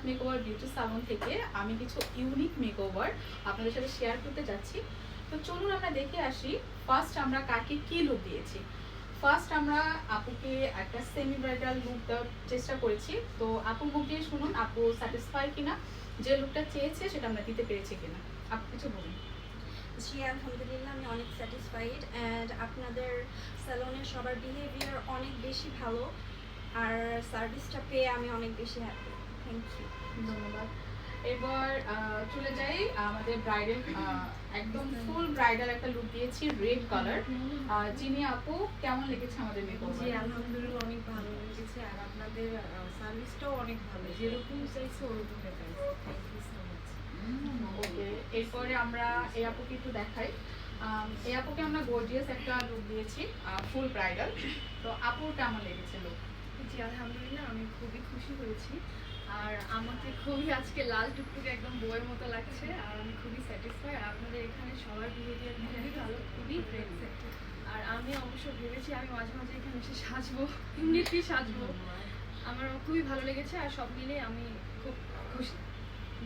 Makeover beauty সালন থেকে আমি কিছু ইউনিক মেকওভার আপনাদের সাথে শেয়ার করতে যাচ্ছি। তো চলুন আমরা দেখে আসি ফার্স্ট আমরা কাকে কি লুক দিয়েছি। ফার্স্ট আমরা আপুকে একটা সেমি ব্রাইডাল লুক দেওয়ার চেষ্টা করেছি। তো আপু মুখ দিয়ে শুনুন আপু স্যাটিসফাই কিনা, যে লুকটা চেয়েছে সেটা আমরা দিতে পেরেছি কিনা। আপু কিছু বলুন। জি আলহামদুলিল্লাহ আমি অনেক স্যাটিসফাইড অ্যান্ড আপনাদের স্যালনের সবার বিহেভিয়ার অনেক বেশি ভালো আর সার্ভিসটা পেয়ে আমি অনেক বেশি হ্যাপি। Thank you. ধন্যবাদ। এবার চলে যাই আমাদের ব্রাইডাল, একদম ফুল ব্রাইডাল একটা লুক দিয়েছি রেড কালার। চিনি আপু কেমন লেগেছে আমাদের মেকওভার? জি আলহামদুলিল্লাহ অনেক ভালো লেগেছে আর আপনাদের সার্ভিসটাও অনেক ভালো, যেরকম চাইছে ওরকম দেখাইছে। Thank you so much. Okay, এরপরে আমরা এই আপুকে একটু দেখাই। এই আপুকে আমরা গর্জিয়াস একটা লুক দিয়েছি ফুল ব্রাইডাল। তো আপুর কেমন লেগেছে লুক? জি আলহামদুলিল্লাহ আমি খুবই খুশি হয়েছি আর আমাকে খুবই আজকে লাল টুকটুকে একদম বইয়ের মতো লাগছে আর আমি খুবই স্যাটিসফাই। আর আপনাদের এখানে সবার বিহেভিয়ার খুবই ভালো, খুবই ফ্রেন্ডলি। আর আমি অবশ্য ভেবেছি আমি মাঝে মাঝে এখানে এসে সাজবো, এমনিতেই সাজবো। আমার খুবই ভালো লেগেছে আর সব মিলে আমি খুব খুশি।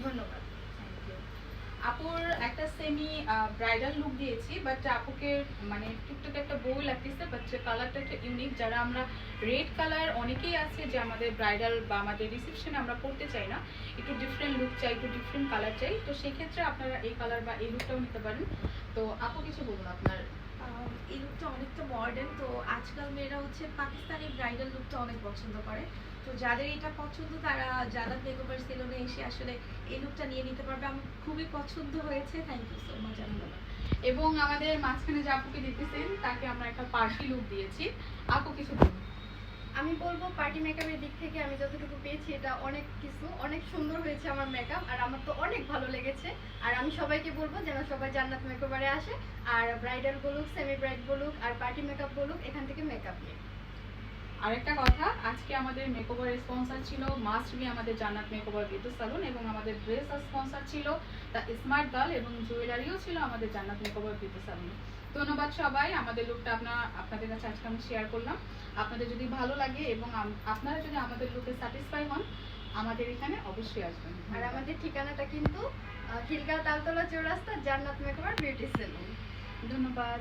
ধন্যবাদ। আপুর একটা সেমি ব্রাইডাল লুক দিয়েছি, বাট আপুকে মানে টুকটাক একটা বউ লাগতেছে, বাট কালারটা একটা ইউনিক। যারা আমরা রেড কালার অনেকেই আছে যে আমাদের ব্রাইডাল বা আমাদের রিসেপশনে আমরা পড়তে চাই না, একটু ডিফারেন্ট লুক চাই, একটু ডিফারেন্ট কালার চাই, তো সেই ক্ষেত্রে আপনারা এই কালার বা এই লুকটাও নিতে পারেন। তো আপু কিছু বলুন আপনার। এই লুকটা অনেকটা মডার্ন, তো আজকাল মেয়েরা হচ্ছে পাকিস্তানি ব্রাইডাল লুকটা অনেক পছন্দ করে। তো যাদের এটা পছন্দ তারা জান্নাত মেকওভার সেলুনে এসে আসলে এই লুকটা নিয়ে নিতে পারবে। আমার খুবই পছন্দ হয়েছে। Thank you so much. এবং আমাদের মাঝখানে যে আপুকে দেখতেছেন তাকে আমরা একটা পার্টি লুক দিয়েছি। আপু কিছু বলুন। আমি বলবো পার্টি মেকআপের দিক থেকে আমি যতটুকু পেয়েছি এটা অনেক কিছু, অনেক সুন্দর হয়েছে আমার মেকআপ আর আমার তো অনেক ভালো লেগেছে। আর আমি সবাইকে বলবো যেন সবাই জান্নাত মেকওভারে আসে আর ব্রাইডাল বলুক, সেমি ব্রাইড বলুক আর পার্টি মেকআপ বলুক, এখান থেকে মেকআপ নিয়ে। আরেকটা কথা, আজকে আমাদের মেকওভার স্পন্সর ছিল মাস্ট বি আমাদের জান্নাত মেকওভার বিউটি সালন, এবং আমাদের ড্রেস স্পন্সর ছিল দ্য স্মার্ট গার্ল, এবং জুয়েলারিও ছিল আমাদের জান্নাত মেকওভার বিউটি সালন। ধন্যবাদ সবাই। আমাদের লুকটা আপনাদের কাছে আজকে আমি শেয়ার করলাম। আপনাদের যদি ভালো লাগে এবং আপনারা যদি আমাদের লুকে স্যাটিসফাই হন, আমাদের এখানে অবশ্যই আসবেন। আর আমাদের ঠিকানাটা কিন্তু খিলগাঁও তালতলা চৌরাস্তা, জান্নাত মেকওভার বিউটি সেলুন। ধন্যবাদ।